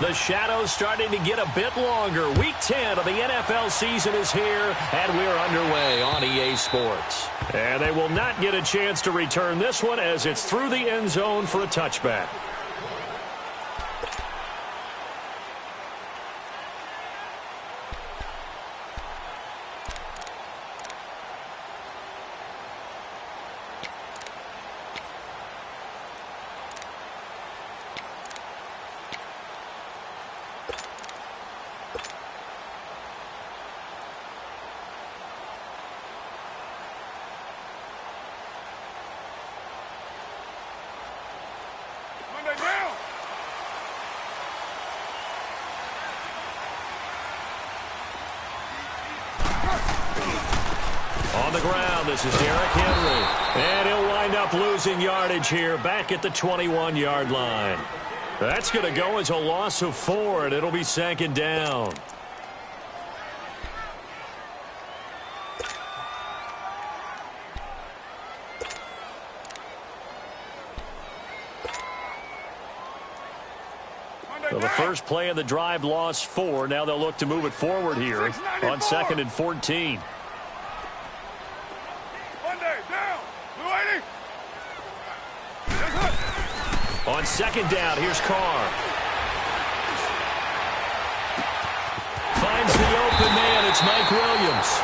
The shadow's starting to get a bit longer. Week 10 of the NFL season is here, and we're underway on EA Sports. And they will not get a chance to return this one as it's through the end zone for a touchback. On the ground, this is Derrick Henry. And he'll wind up losing yardage here back at the 21-yard line. That's going to go as a loss of 4, and it'll be second down. So the first play of the drive lost 4. Now they'll look to move it forward here on 2nd and 14. On second down, here's Carr. Finds the open man. It's Mike Williams.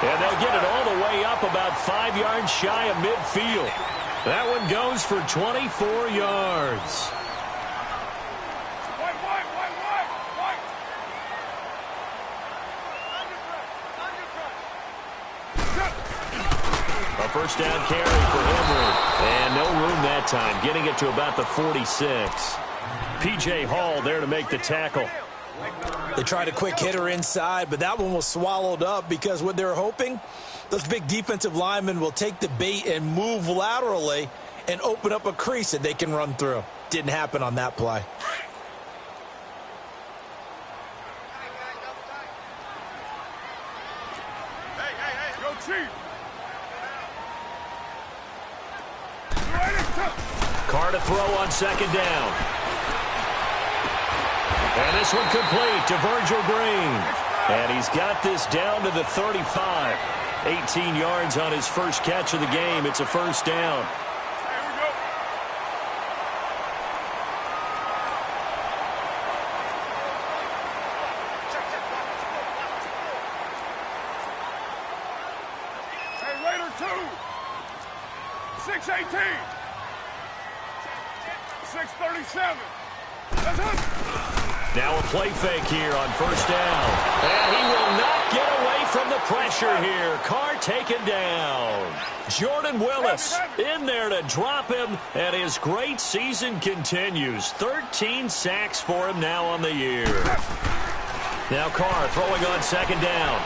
And they'll get it all the way up about 5 yards shy of midfield. That one goes for 24 yards. A first down carry for Henry. And no room that time, getting it to about the 46. P.J. Hall there to make the tackle. They tried a quick hitter inside, but that one was swallowed up because what they're hoping, those big defensive linemen will take the bait and move laterally and open up a crease that they can run through. Didn't happen on that play. Go Chief! Carr to throw on second down. And this one complete to Virgil Green. And he's got this down to the 35. 18 yards on his first catch of the game. It's a first down. Hey, Raider 2. 618. 637. Now a play fake here on first down. And he will not get away from the pressure here. Carr taken down. Jordan Willis in there to drop him, and his great season continues. 13 sacks for him now on the year. Now Carr throwing on second down.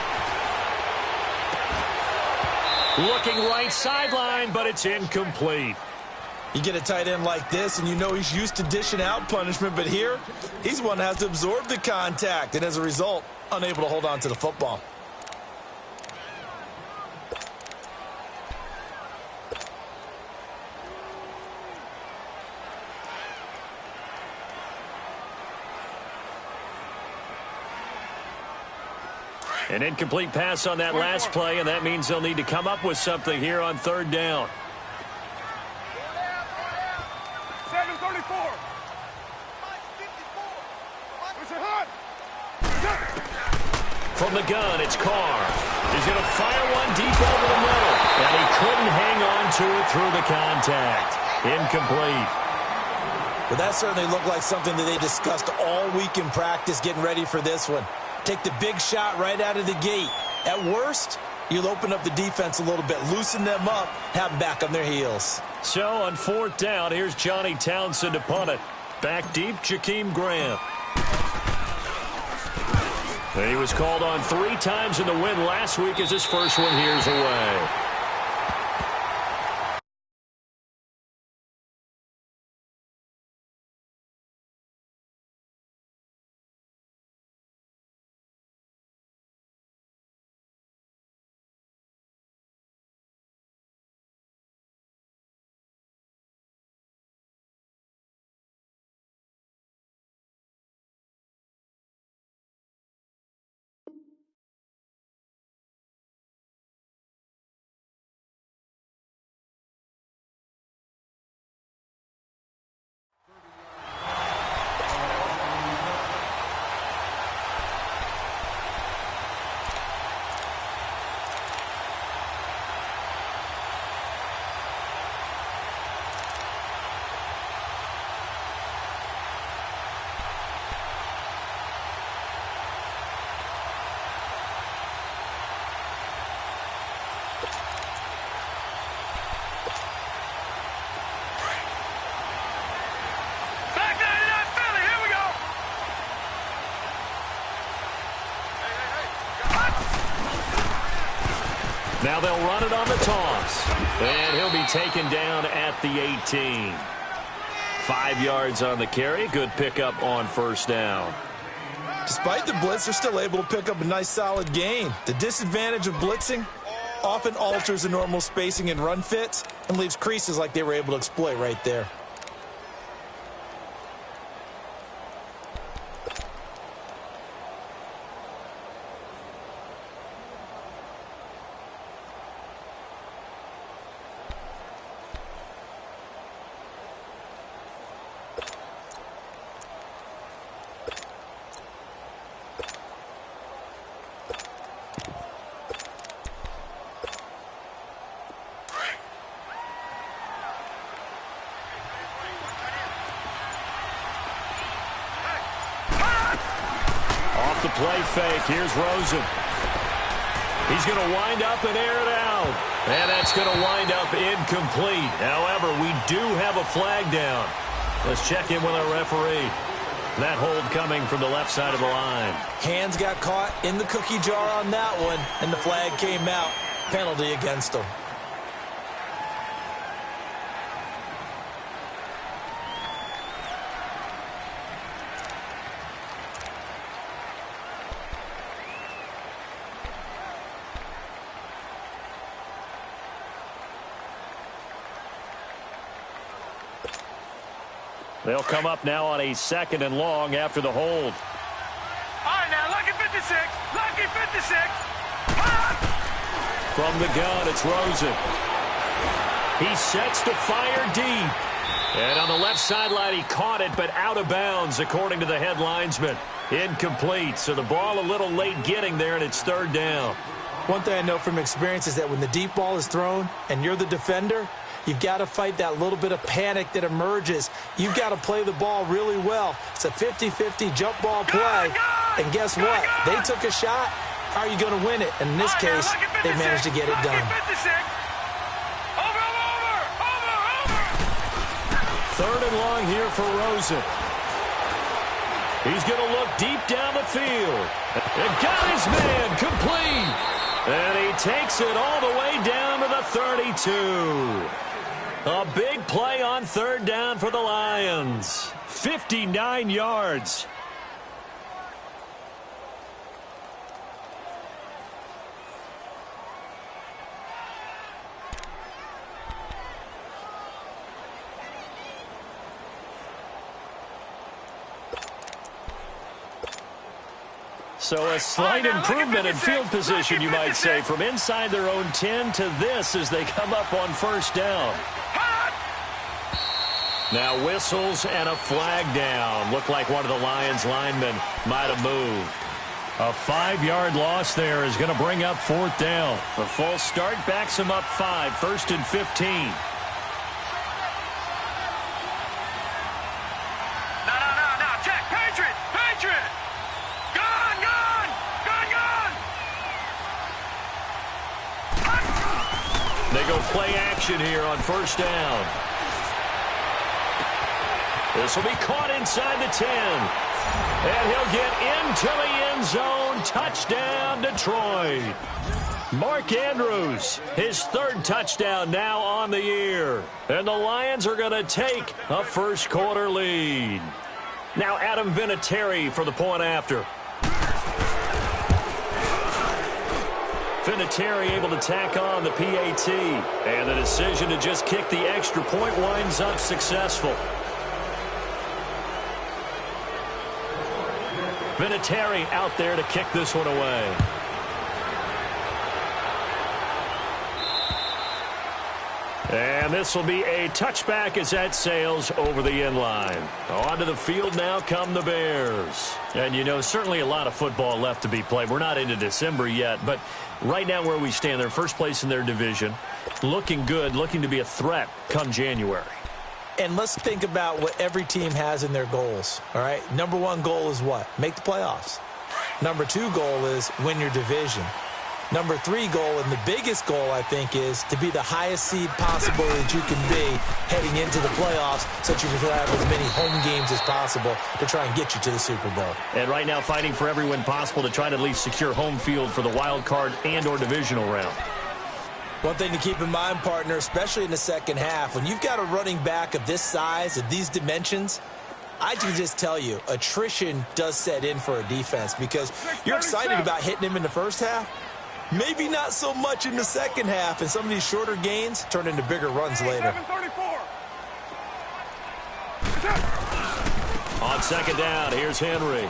Looking right sideline, but it's incomplete. You get a tight end like this, and you know he's used to dishing out punishment, but here, he's one that has to absorb the contact, and as a result, unable to hold on to the football. An incomplete pass on that last play, and that means they'll need to come up with something here on third down. 734. From the gun, it's Carr. He's going to fire one deep over the middle, and he couldn't hang on to it through the contact. Incomplete. Well, that certainly looked like something that they discussed all week in practice getting ready for this one. Take the big shot right out of the gate. At worst, you'll open up the defense a little bit, loosen them up, have them back on their heels. So on fourth down, here's Johnny Townsend to punt it. Back deep, Jakeem Grant. And he was called on 3 times in the win last week as his first one here's away. Now they'll run it on the toss. And he'll be taken down at the 18. 5 yards on the carry. Good pickup on first down. Despite the blitz, they're still able to pick up a nice, solid gain. The disadvantage of blitzing often alters the normal spacing and run fits and leaves creases like they were able to exploit right there. The play fake. Here's Rosen. He's going to wind up and air it out. And that's going to wind up incomplete. However, we do have a flag down. Let's check in with our referee. That hold coming from the left side of the line. Hands got caught in the cookie jar on that one, and the flag came out. Penalty against them. They'll come up now on a 2nd and long after the hold. All right, now, lucky 56. Lucky 56. From the gun, it's Rosen. He sets to fire deep. And on the left sideline, he caught it, but out of bounds, according to the head linesman. Incomplete, so the ball a little late getting there, and it's 3rd down. One thing I know from experience is that when the deep ball is thrown and you're the defender, you've got to fight that little bit of panic that emerges. You've got to play the ball really well. It's a 50-50 jump ball play. And guess what? They took a shot. How are you going to win it? And in this case, they managed to get it done. 3rd and long here for Rosen. He's going to look deep down the field. And got his man complete. And he takes it all the way down to the 32. A big play on 3rd down for the Lions. 59 yards. So a slight improvement in field position, you might say, from inside their own 10 to this as they come up on 1st down. Now whistles and a flag down. Looked like one of the Lions linemen might have moved. A 5-yard loss there is going to bring up 4th down. The false start backs him up 5, 1st and 15. No. Check. Patriot. They go play action here on 1st down. This will be caught inside the 10. And he'll get into the end zone. Touchdown, Detroit. Mark Andrews, his 3rd touchdown now on the year. And the Lions are going to take a 1st quarter lead. Now Adam Vinatieri for the point after. Vinatieri able to tack on the PAT. And the decision to just kick the extra point winds up successful. Vinatieri out there to kick this one away. And this will be a touchback as that sails over the end line. Onto the field now come the Bears. And, you know, certainly a lot of football left to be played. We're not into December yet, but right now where we stand, they're 1st place in their division. Looking good, looking to be a threat come January. And let's think about what every team has in their goals, all right? Number 1 goal is what? Make the playoffs. Number 2 goal is win your division. Number 3 goal, and the biggest goal, I think, is to be the highest seed possible that you can be heading into the playoffs so that you can have as many home games as possible to try and get you to the Super Bowl. And right now fighting for every win possible to try to at least secure home field for the wild card and or divisional round. One thing to keep in mind, partner, especially in the second half, when you've got a running back of this size, of these dimensions, I can just tell you, attrition does set in for a defense because you're excited about hitting him in the first half. Maybe not so much in the second half, and some of these shorter gains turn into bigger runs later. On second down, here's Henry.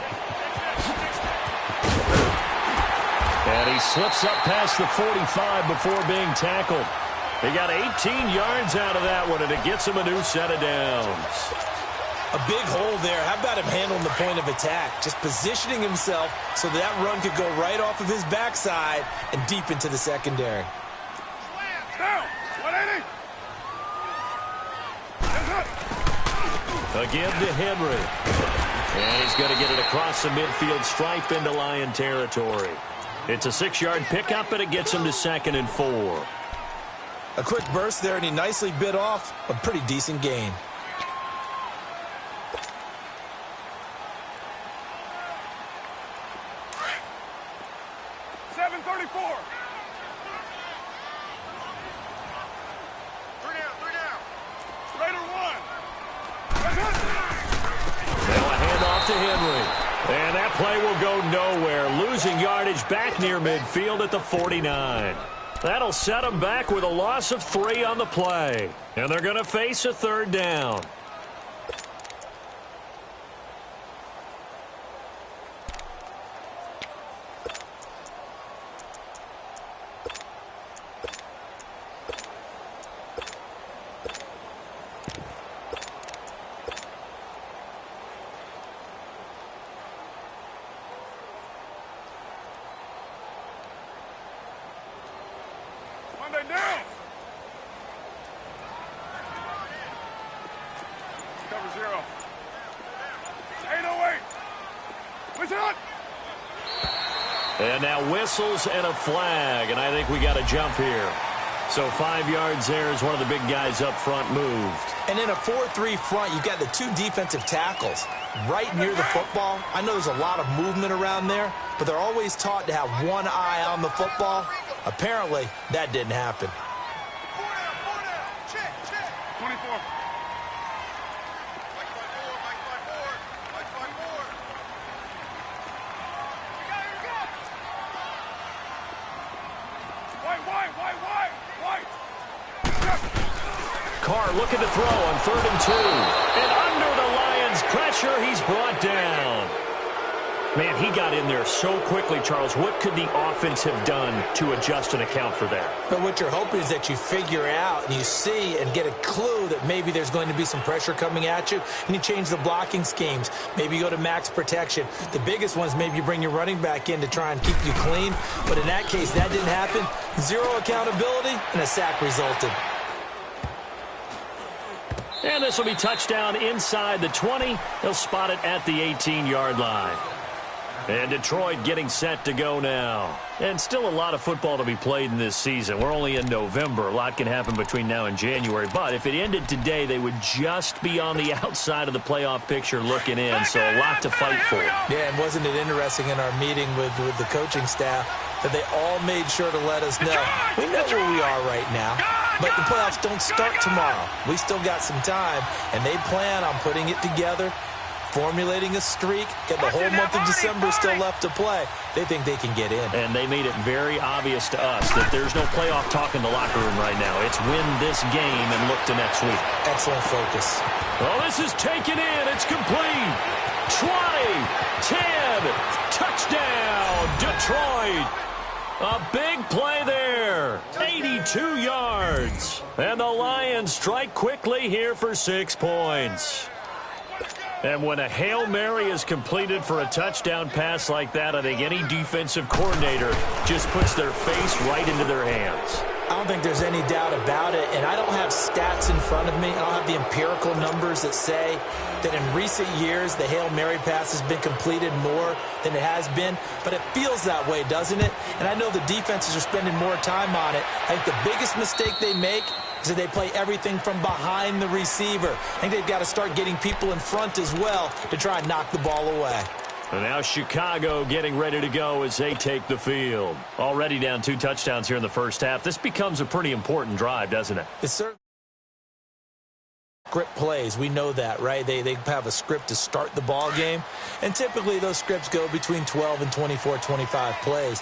And he slips up past the 45 before being tackled. He got 18 yards out of that one, and it gets him a new set of downs. A big hole there. How about him handling the point of attack? Just positioning himself so that run could go right off of his backside and deep into the secondary. Down. 180. Again to Henry. And he's going to get it across the midfield stripe into Lion territory. It's a 6-yard pickup, and it gets him to 2nd and 4. A quick burst there, and he nicely bit off a pretty decent gain. Play will go nowhere, losing yardage back near midfield at the 49. That'll set them back with a loss of 3 on the play. And they're going to face a 3rd down. And now whistles and a flag, and I think we got a jump here. So 5 yards there as one of the big guys up front moved. And in a 4-3 front, you've got the 2 defensive tackles right near the football. I know there's a lot of movement around there, but they're always taught to have one eye on the football. Apparently, that didn't happen. 24. Carr looking to throw on 3rd and 2. And under the Lions' pressure, he's brought down. Man, he got in there so quickly, Charles. What could the offense have done to adjust and account for that? But what you're hoping is that you figure out and you see and get a clue that maybe there's going to be some pressure coming at you, and you change the blocking schemes. Maybe you go to max protection. The biggest one is maybe you bring your running back in to try and keep you clean. But in that case, that didn't happen. 0 accountability, and a sack resulted. And this will be touchdown inside the 20. They'll spot it at the 18-yard line. And Detroit getting set to go now. And still a lot of football to be played in this season. We're only in November. A lot can happen between now and January. But if it ended today, they would just be on the outside of the playoff picture looking in. So a lot to fight for. Yeah, and wasn't it interesting in our meeting with the coaching staff that they all made sure to let us know. We know where we are right now, but the playoffs don't start tomorrow. We still got some time, and they plan on putting it together, formulating a streak, get the whole month of December still left to play. They think they can get in. And they made it very obvious to us that there's no playoff talk in the locker room right now. It's win this game and look to next week. Excellent focus. Well, this is taken in. It's complete. 20, 10, touchdown, Detroit. A big play there. 82 yards. And the Lions strike quickly here for 6 points. And when a Hail Mary is completed for a touchdown pass like that, I think any defensive coordinator just puts their face right into their hands. I don't think there's any doubt about it, and I don't have stats in front of me. I don't have the empirical numbers that say that in recent years the Hail Mary pass has been completed more than it has been, but it feels that way, doesn't it? And I know the defenses are spending more time on it. I think the biggest mistake they make is that they play everything from behind the receiver. I think they've got to start getting people in front as well to try and knock the ball away. And now Chicago getting ready to go as they take the field. Already down 2 touchdowns here in the first half. This becomes a pretty important drive, doesn't it? It's certainly script plays. We know that, right? They have a script to start the ball game, and typically those scripts go between 12 and 24, 25 plays.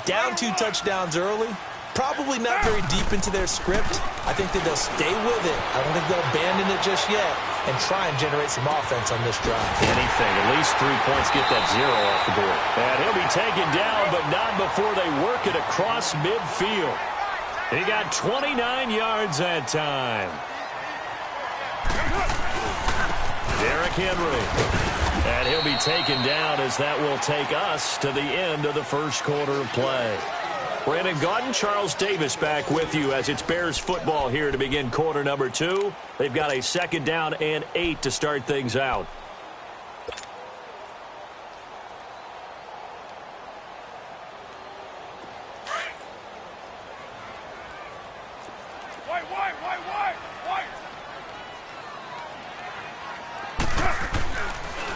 Down 2 touchdowns early, probably not very deep into their script. I think that they'll stay with it. I don't think they'll abandon it just yet and try and generate some offense on this drive. Anything, at least 3 points, get that 0 off the board. And he'll be taken down, but not before they work it across midfield. He got 29 yards that time. Derrick Henry. And he'll be taken down as that will take us to the end of the first quarter of play. Brandon Gaudin, Charles Davis back with you as it's Bears football here to begin quarter number 2. They've got a 2nd down and 8 to start things out.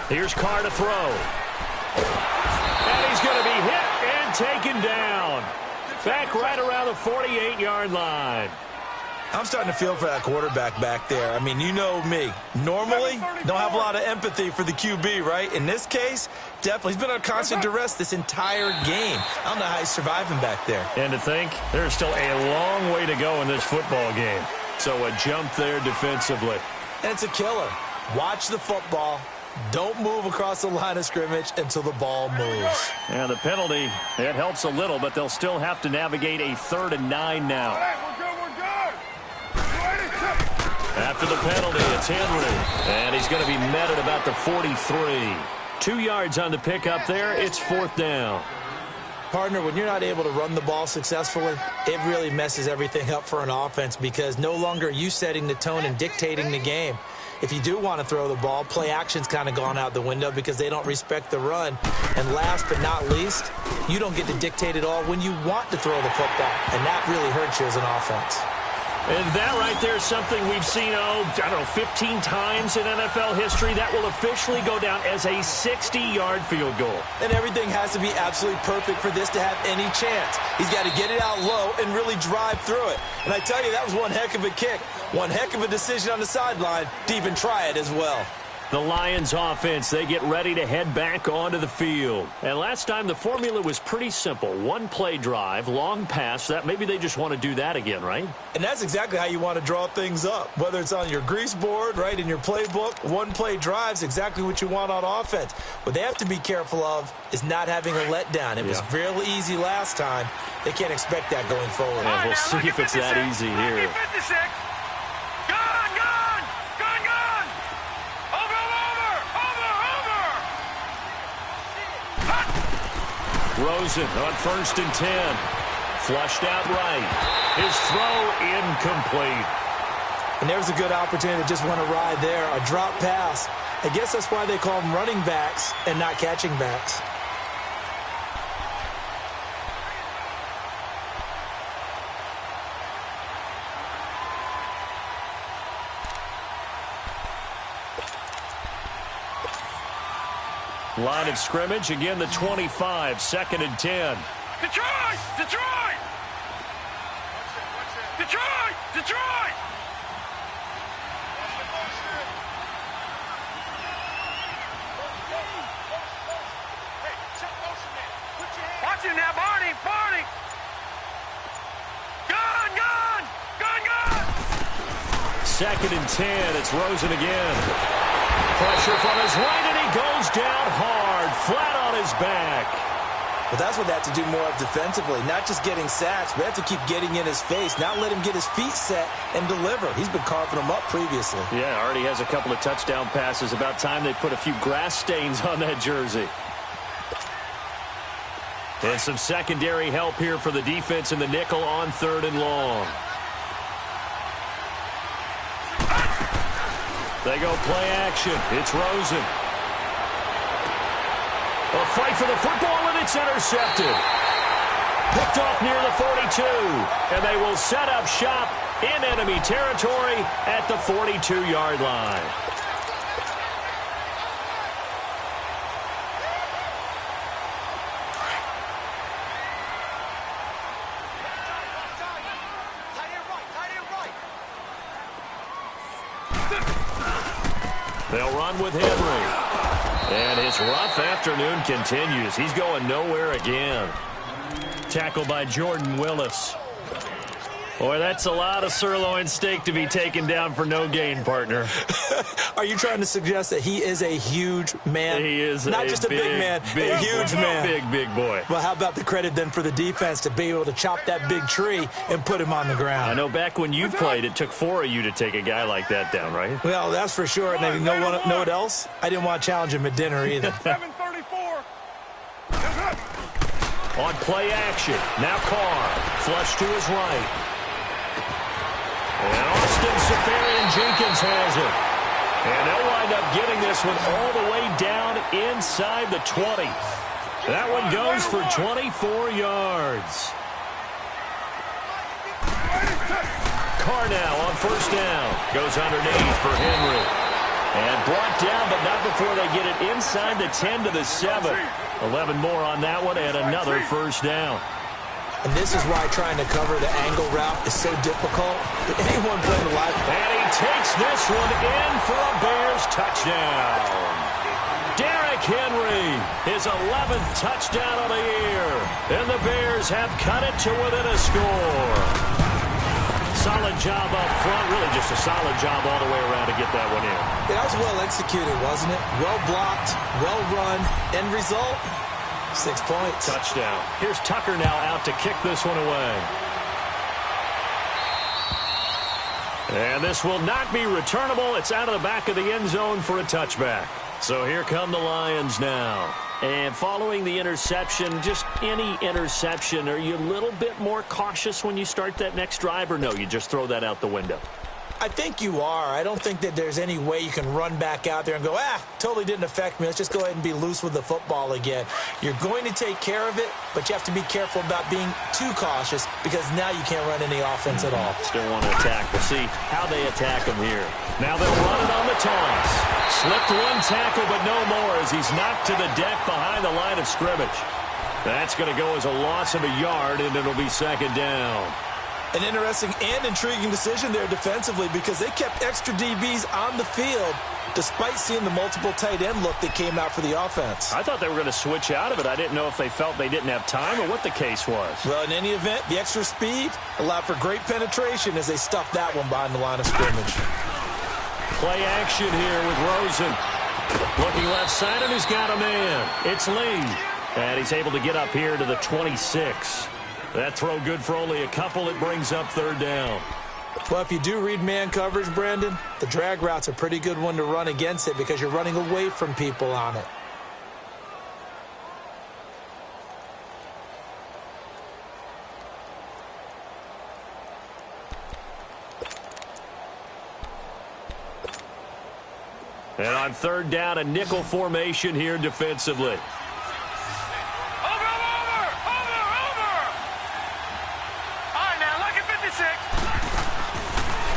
Here's Carr to throw. And he's going to be hit and taken down. Back right around the 48-yard line. I'm starting to feel for that quarterback back there. I mean, you know me. Normally, don't have a lot of empathy for the QB, right? In this case, definitely. He's been under constant duress this entire game. I don't know how he's surviving back there. And to think, there's still a long way to go in this football game. So a jump there defensively. And it's a killer. Watch the football. Don't move across the line of scrimmage until the ball moves. And the penalty, it helps a little, but they'll still have to navigate a 3rd and 9 now. After the penalty, it's Henry. And he's going to be met at about the 43. 2 yards on the pickup there. It's 4th down. Partner, when you're not able to run the ball successfully, it really messes everything up for an offense because no longer are you setting the tone and dictating the game. If you do want to throw the ball, play action's kind of gone out the window because they don't respect the run. And last but not least, you don't get to dictate it all when you want to throw the football. And that really hurts you as an offense. And that right there is something we've seen, 15 times in NFL history. That will officially go down as a 60-yard field goal. And everything has to be absolutely perfect for this to have any chance. He's got to get it out low and really drive through it. And I tell you, that was one heck of a kick. One heck of a decision on the sideline to even try it as well. The Lions offense, they get ready to head back onto the field. And last time the formula was pretty simple. 1-play drive, long pass. That maybe they just want to do that again, right? And that's exactly how you want to draw things up. Whether it's on your grease board, right, in your playbook, 1-play drive's exactly what you want on offense. What they have to be careful of is not having a letdown. It was real easy last time. They can't expect that going forward. And we'll see if it's that easy here. Rosen on 1st and 10. Flushed out right. His throw incomplete. And there's a good opportunity to just want to ride there. A drop pass. I guess that's why they call them running backs and not catching backs. Line of scrimmage, again the 25, 2nd and 10. Detroit! Detroit! Detroit! Detroit! Watch him now, Barney! Barney! Gun! Gun! Gun! Gun! 2nd and 10, it's Rosen again. Pressure from his right, and he goes down hard, flat on his back. But that's what they have to do more of defensively, not just getting sacks, but they have to keep getting in his face, not let him get his feet set and deliver. He's been carving them up previously. Yeah, already has a couple of touchdown passes. About time they put a few grass stains on that jersey. And some secondary help here for the defense in the nickel on 3rd and long. They go play action. It's Rosen. A fight for the football, and it's intercepted. Picked off near the 42. And they will set up shop in enemy territory at the 42-yard line. They'll run with Henry. And his rough afternoon continues. He's going nowhere again. Tackled by Jordan Willis. Boy, that's a lot of sirloin steak to be taken down for no gain, partner. Are you trying to suggest that he is a huge man? He is not just a big man, a huge man. Big boy. Well, how about the credit then for the defense to be able to chop that big tree and put him on the ground? I know back when you played, it took 4 of you to take a guy like that down, right? Well, that's for sure. And you know what else? I didn't want to challenge him at dinner either. 7:34. On play action. Now Carr. Flush to his right. And Austin Safarian-Jenkins has it. And they'll wind up getting this one all the way down inside the 20. That one goes for 24 yards. Carr now on first down. Goes underneath for Henry. And brought down, but not before they get it inside the 10 to the 7. 11 more on that one and another first down. And this is why trying to cover the angle route is so difficult. Anyone playing the live. And he takes this one in for a Bears touchdown. Derrick Henry, his 11th touchdown of the year. And the Bears have cut it to within a score. Solid job up front. Really just a solid job all the way around to get that one in. Yeah, that was well executed, wasn't it? Well blocked, well run. End result? 6 points. Touchdown. Here's Tucker now out to kick this one away. And this will not be returnable. It's out of the back of the end zone for a touchback. So here come the Lions now. And following the interception, just any interception, are you a little bit more cautious when you start that next drive, or no, you just throw that out the window? I think you are. I don't think that there's any way you can run back out there and go, totally didn't affect me. Let's just go ahead and be loose with the football again. You're going to take care of it, but you have to be careful about being too cautious because now you can't run any offense at all. Still want to attack. We'll see how they attack him here. Now they'll run it on the toss. Slipped one tackle, but no more as he's knocked to the deck behind the line of scrimmage. That's going to go as a loss of a yard, and it'll be second down. An interesting and intriguing decision there defensively because they kept extra DBs on the field despite seeing the multiple tight end look that came out for the offense. I thought they were going to switch out of it. I didn't know if they felt they didn't have time or what the case was. Well, in any event, the extra speed allowed for great penetration as they stuffed that one behind the line of scrimmage. Play action here with Rosen. Looking left side, and he's got a man. It's Lee. And he's able to get up here to the 26. That throw good for only a couple. It brings up third down. Well, if you do read man coverage, Brandon, the drag route's a pretty good one to run against it because you're running away from people on it. And on third down, a nickel formation here defensively.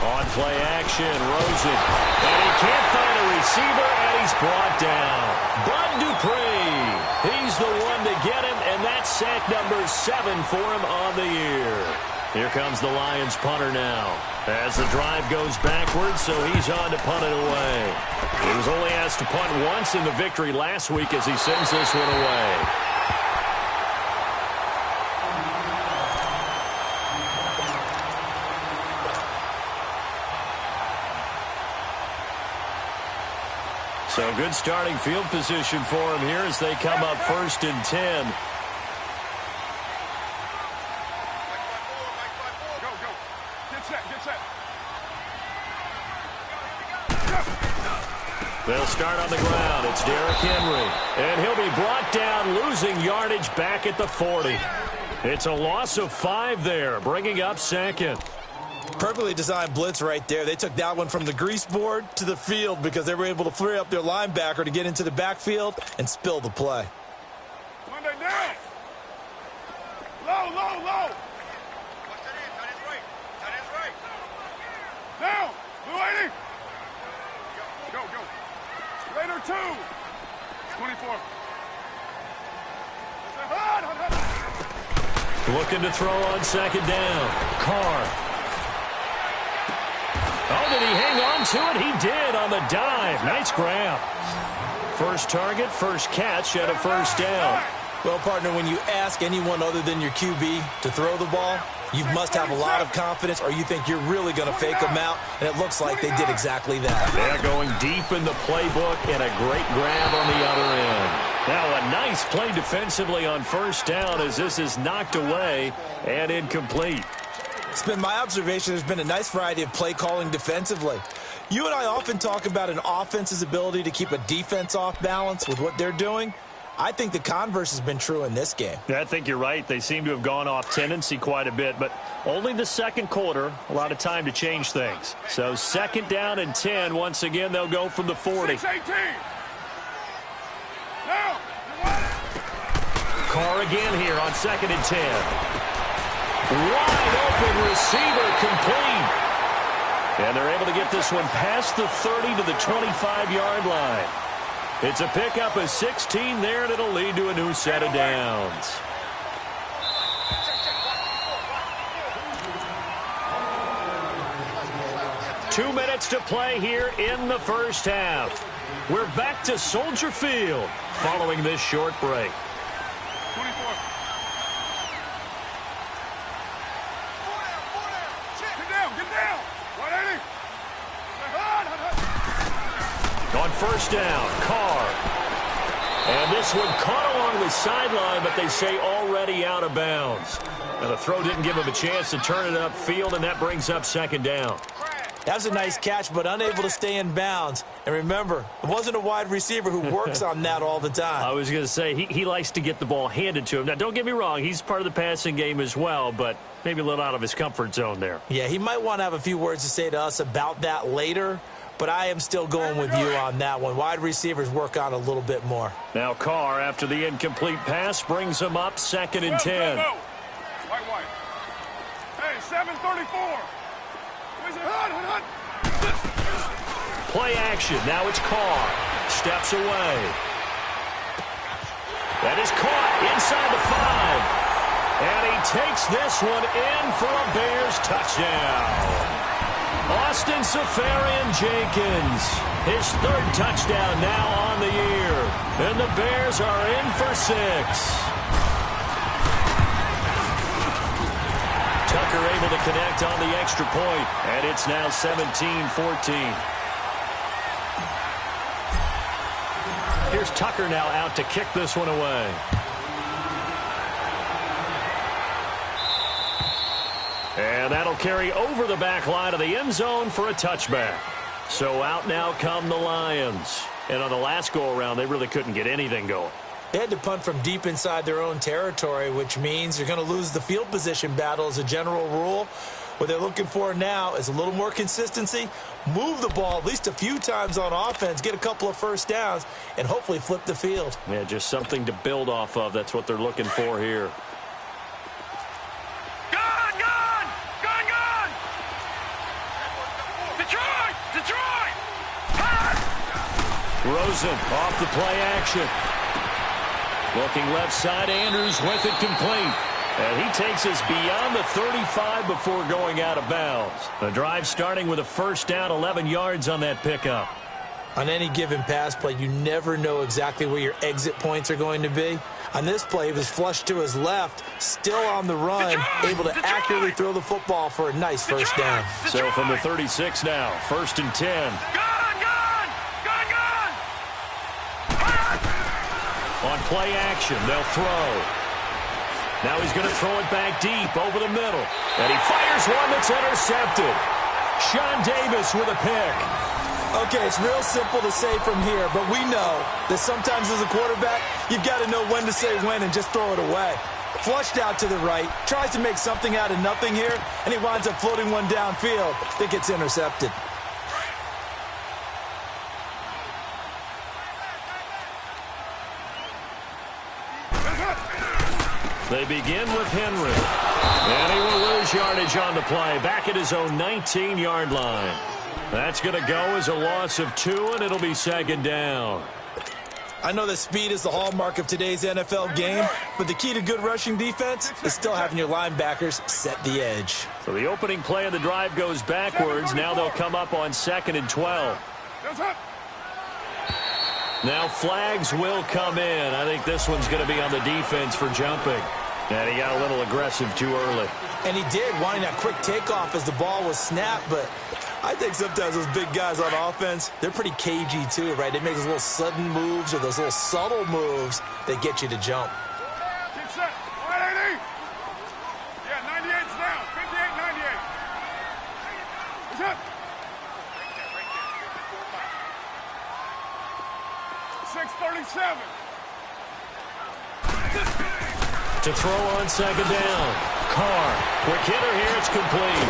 On play action, Rosen. And he can't find a receiver, and he's brought down. Bud Dupree. He's the one to get him, and that's sack number 7 for him on the year. Here comes the Lions punter now. As the drive goes backwards, so he's on to punt it away. He was only asked to punt once in the victory last week as he sends this one away. So good starting field position for him here as they come up 1st and 10. They'll start on the ground. It's Derrick Henry. And he'll be brought down, losing yardage back at the 40. It's a loss of 5 there, bringing up second. Perfectly designed blitz right there. They took that one from the grease board to the field because they were able to free up their linebacker to get into the backfield and spill the play. Monday down. Low, low, low. Down. Blue 80. Go, go. Raider 2. 24. Looking to throw on second down. Carr. Oh, did he hang on to it? He did on the dive. Nice grab. First target, first catch, and a first down. Well, partner, when you ask anyone other than your QB to throw the ball, you must have a lot of confidence or you think you're really going to fake them out, and it looks like they did exactly that. They're going deep in the playbook and a great grab on the other end. Now a nice play defensively on first down as this is knocked away and incomplete. It's been my observation there's been a nice variety of play calling defensively. You and I often talk about an offense's ability to keep a defense off balance with what they're doing. I think the converse has been true in this game. Yeah, I think you're right. They seem to have gone off tendency quite a bit, but only the second quarter, a lot of time to change things. So second down and 10. Once again, they'll go from the 40. 6-18. Now. Carr again here on second and 10. Wide open receiver complete. And they're able to get this one past the 30 to the 25-yard line. It's a pickup of 16 there, and it'll lead to a new set of downs. Two minutes to play here in the first half. We're back to Soldier Field following this short break. 24. Get down. 180. On first down, Carr. And this one caught along the sideline, but they say already out of bounds. And the throw didn't give him a chance to turn it upfield, and that brings up second down. That was a nice catch, but unable to stay in bounds. And remember, it wasn't a wide receiver who works on that all the time. I was going to say, he likes to get the ball handed to him. Now, don't get me wrong, he's part of the passing game as well, but maybe a little out of his comfort zone there. Yeah, he might want to have a few words to say to us about that later, but I am still going with you on that one. Wide receivers work on a little bit more. Now Carr, after the incomplete pass, brings him up second and 10. White. Hey, 734. Play action. Now it's Carr. Steps away. That is caught inside the 5. And he takes this one in for a Bears touchdown. Austin Seferian-Jenkins, his third touchdown now on the year. And the Bears are in for 6. Tucker able to connect on the extra point, and it's now 17-14. Here's Tucker now out to kick this one away. And that'll carry over the back line of the end zone for a touchback. So out now come the Lions. And on the last go-around, they really couldn't get anything going. They had to punt from deep inside their own territory, which means you're going to lose the field position battle as a general rule. What they're looking for now is a little more consistency, move the ball at least a few times on offense, get a couple of first downs, and hopefully flip the field. Yeah, just something to build off of. That's what they're looking for here. Rosen off the play action. Looking left side, Andrews with it complete. And he takes us beyond the 35 before going out of bounds. The drive starting with a first down, 11 yards on that pickup. On any given pass play, you never know exactly where your exit points are going to be. On this play, he was flushed to his left, still on the run, able to accurately throw the football for a nice first down. So from the 36 now, first and 10. On play action, they'll throw. Now he's going to throw it back deep over the middle. And he fires one that's intercepted. Sean Davis with a pick. Okay, it's real simple to say from here, but we know that sometimes as a quarterback, you've got to know when to say when and just throw it away. Flushed out to the right, tries to make something out of nothing here, and he winds up floating one downfield that gets intercepted. They begin with Henry. And he will lose yardage on the play, back at his own 19-yard line. That's going to go as a loss of 2, and it'll be second down. I know that speed is the hallmark of today's NFL game, but the key to good rushing defense is still having your linebackers set the edge. So the opening play of the drive goes backwards. Now they'll come up on 2nd and 12. Now flags will come in. I think this one's going to be on the defense for jumping. And he got a little aggressive too early. And he did, wanting that quick takeoff as the ball was snapped, but I think sometimes those big guys on offense, they're pretty cagey too, right? They make those little sudden moves or those little subtle moves that get you to jump. Keep set. 180. Yeah, 98's down. 58, 98. What's up? 637. To throw on 2nd down. Carr. Quick hitter here. It's complete.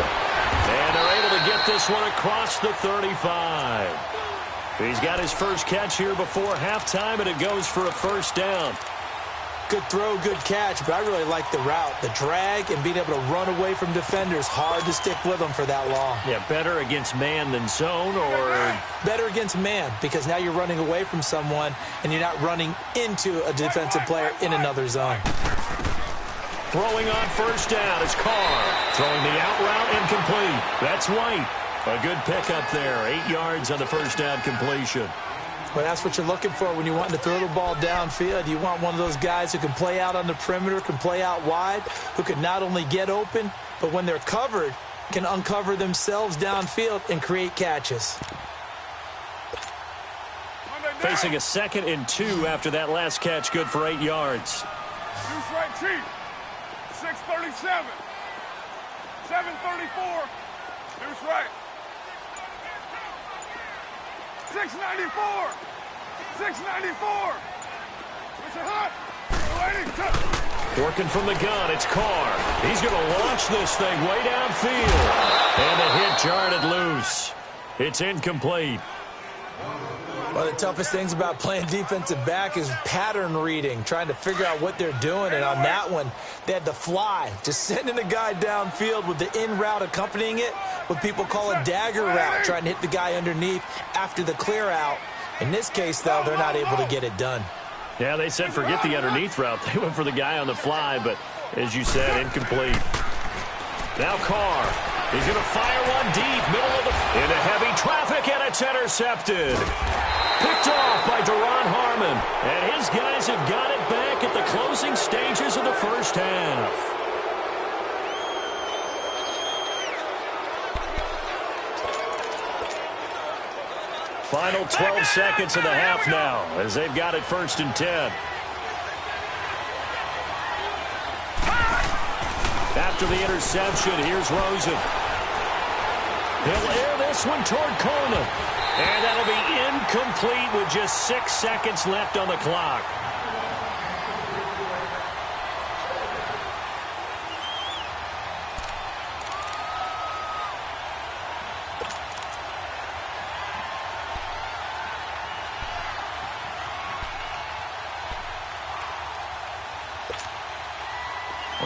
And they're able to get this one across the 35. He's got his first catch here before halftime, and it goes for a first down. Good throw, good catch, but I really like the route. The drag and being able to run away from defenders, hard to stick with them for that long. Yeah, better against man than zone, or? Better against man, because now you're running away from someone, and you're not running into a defensive player in another zone. Throwing on first down is Carr. Throwing the out route incomplete. That's White. A good pickup there. 8 yards on the first down completion. Well, that's what you're looking for when you want to throw the ball downfield. You want one of those guys who can play out on the perimeter, can play out wide, who can not only get open, but when they're covered, can uncover themselves downfield and create catches. Facing a 2nd and 2 after that last catch, good for 8 yards. Deuce right, Chief. 637. 734. Deuce right. 694. 694. It's a hot. Working from the gun, it's Carr. He's going to launch this thing way downfield. And the hit jarred loose. It's incomplete. One of the toughest things about playing defensive back is pattern reading, trying to figure out what they're doing. And on that one, they had to fly, just sending a guy downfield with the in route accompanying it, what people call a dagger route, trying to hit the guy underneath after the clear out. In this case, though, they're not able to get it done. Yeah, they said forget the underneath route. They went for the guy on the fly, but as you said, incomplete. Now Carr. He's going to fire one deep, middle of the into heavy traffic, and it's intercepted. Picked off by Deron Harmon, and his guys have got it back at the closing stages of the first half. Final 12 seconds of the half now, as they've got it 1st and 10. After the interception, here's Rosen. He'll air this one toward Coleman. And that'll be incomplete with just 6 seconds left on the clock.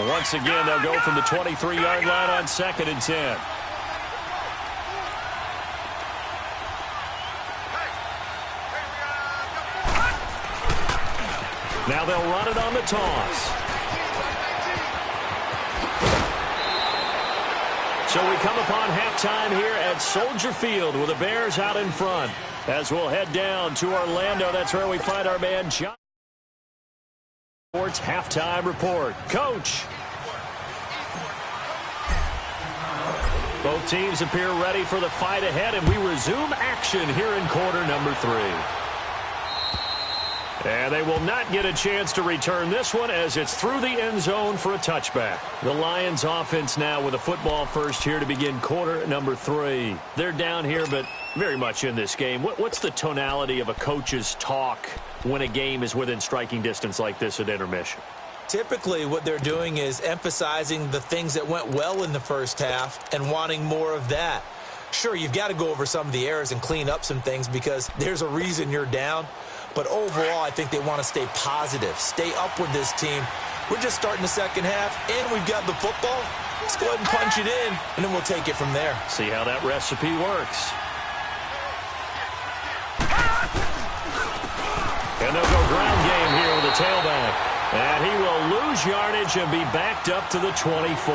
Once again, they'll go from the 23-yard line on 2nd and 10. Now they'll run it on the toss. So we come upon halftime here at Soldier Field with the Bears out in front. As we'll head down to Orlando, that's where we find our man John. Sports halftime report. Coach. Both teams appear ready for the fight ahead, and we resume action here in quarter number 3. And they will not get a chance to return this one as it's through the end zone for a touchback. The Lions offense now with a football first here to begin quarter number 3. They're down here, but very much in this game. What's the tonality of a coach's talk when a game is within striking distance like this at intermission? Typically, what they're doing is emphasizing the things that went well in the first half and wanting more of that. Sure, you've got to go over some of the errors and clean up some things because there's a reason you're down. But overall, I think they want to stay positive, stay up with this team. We're just starting the second half, and we've got the football. Let's go ahead and punch it in, and then we'll take it from there. See how that recipe works. And And they'll go ground game here with a tailback. And he will lose yardage and be backed up to the 24.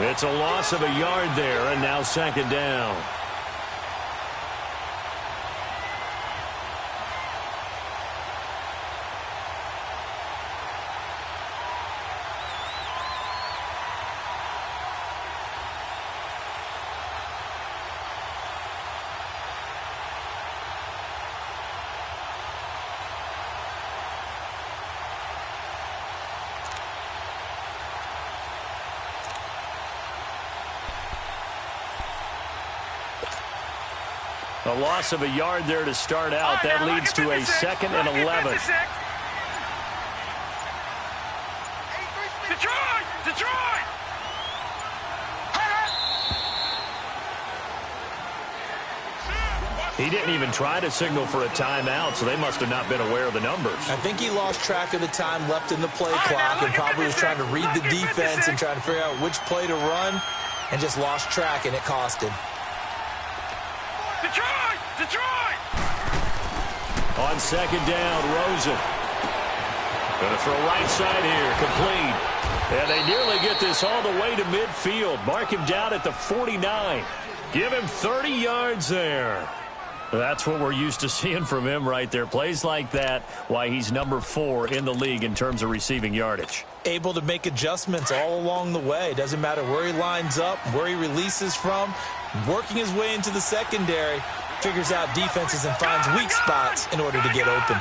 It's a loss of a yard there, and now second down. A loss of a yard there to start out. That leads to a 2nd and 11. Detroit! Detroit! He didn't even try to signal for a timeout, so they must have not been aware of the numbers. I think he lost track of the time left in the play clock and probably was trying to read the defense and trying to figure out which play to run and just lost track, and it cost him. Detroit! Detroit! On second down, Rosen. Going to throw right side here, complete. And they nearly get this all the way to midfield. Mark him down at the 49. Give him 30 yards there. That's what we're used to seeing from him right there. Plays like that, why he's number 4 in the league in terms of receiving yardage. Able to make adjustments all along the way. Doesn't matter where he lines up, where he releases from. Working his way into the secondary, figures out defenses and finds weak spots in order to get open.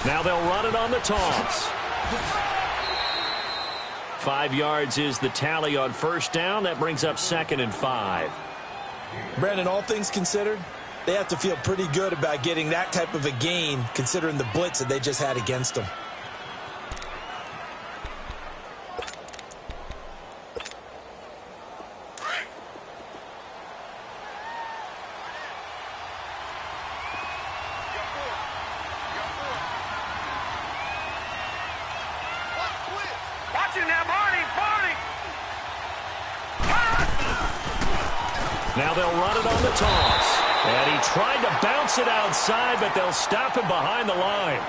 Now they'll run it on the toss. 5 yards is the tally on first down. That brings up 2nd and 5. Brandon, all things considered, they have to feel pretty good about getting that type of a gain considering the blitz that they just had against them. Now they'll run it on the toss. And he tried to bounce it outside, but they'll stop him behind the line.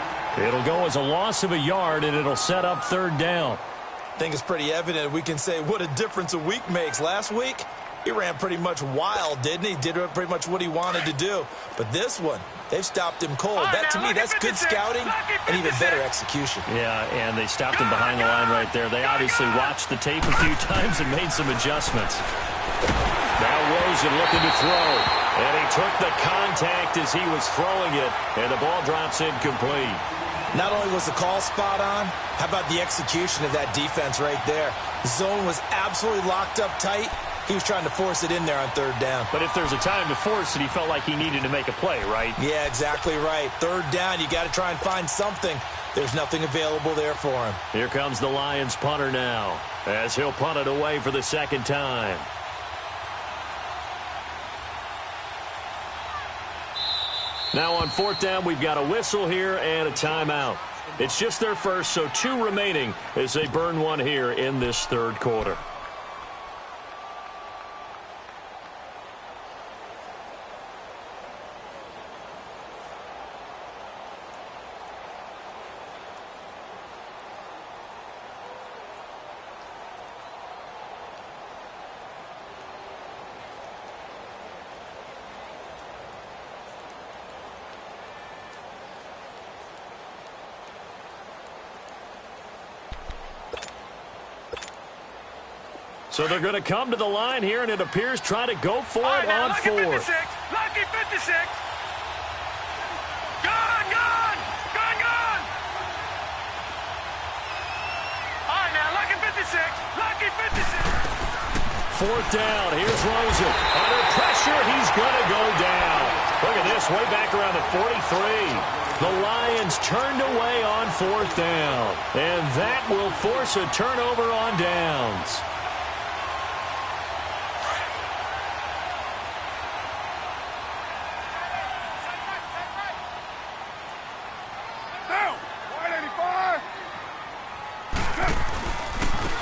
It'll go as a loss of a yard, and it'll set up 3rd down. I think it's pretty evident we can say what a difference a week makes. Last week, he ran pretty much wild, didn't he? Did pretty much what he wanted to do. But this one, they've stopped him cold. That, to me, that's good scouting and even better execution. Yeah, and they stopped him behind the line right there. They obviously watched the tape a few times and made some adjustments. Now Rosen looking to throw. And he took the contact as he was throwing it. And the ball drops incomplete. Not only was the call spot on, how about the execution of that defense right there? The zone was absolutely locked up tight. He was trying to force it in there on 3rd down. But if there's a time to force it, he felt like he needed to make a play, right? Yeah, exactly right. 3rd down, you got to try and find something. There's nothing available there for him. Here comes the Lions punter now, as he'll punt it away for the 2nd time. Now on 4th down, we've got a whistle here and a timeout. It's just their first, so 2 remaining as they burn one here in this 3rd quarter. So they're going to come to the line here, and it appears try to go for it on 4th. Lucky 56. Gone, gone, gone, gone. All right, now, lucky 56. Lucky 56. 4th down. Here's Rosen. Under pressure, he's going to go down. Look at this, way back around the 43. The Lions turned away on 4th down. And that will force a turnover on downs.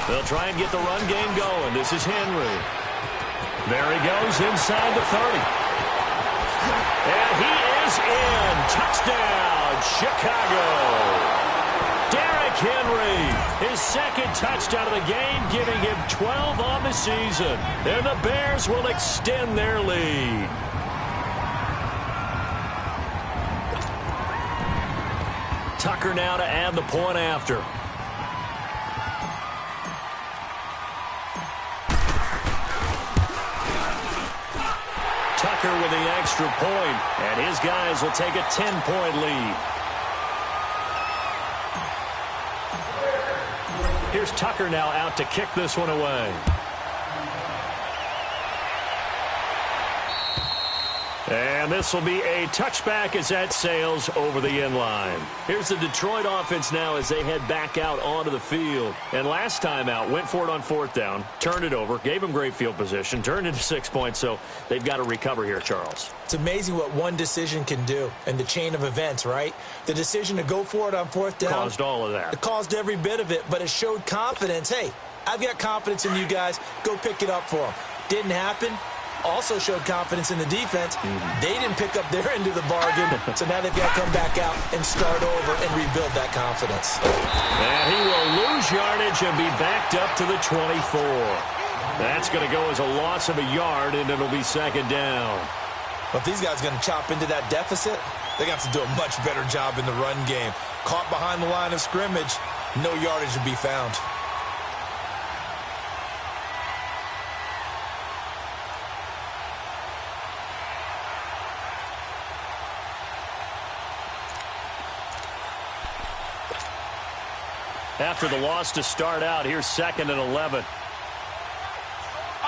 They'll try and get the run game going. This is Henry. There he goes inside the 30. And he is in. Touchdown, Chicago. Derrick Henry, his second touchdown of the game, giving him 12 on the season. And the Bears will extend their lead. Tucker now to add the point after. Tucker with the extra point, and his guys will take a 10-point lead. Here's Tucker now out to kick this one away. And this will be a touchback as that sails over the end line. Here's the Detroit offense now as they head back out onto the field. And last time out, went for it on fourth down, turned it over, gave them great field position, turned into 6 points, so they've got to recover here, Charles. It's amazing what one decision can do in the chain of events, right? The decision to go for it on fourth down caused all of that. It caused every bit of it, but it showed confidence. Hey, I've got confidence in you guys. Go pick it up for them. Didn't happen. Also showed confidence in the defense. They didn't pick up their end of the bargain, so now they've got to come back out and start over and rebuild that confidence. And he will lose yardage and be backed up to the 24. That's going to go as a loss of a yard, and it'll be second down. But if these guys are going to chop into that deficit, they're going to have to do a much better job in the run game. Caught behind the line of scrimmage, no yardage to be found. After the loss to start out, here's 2nd and 11. All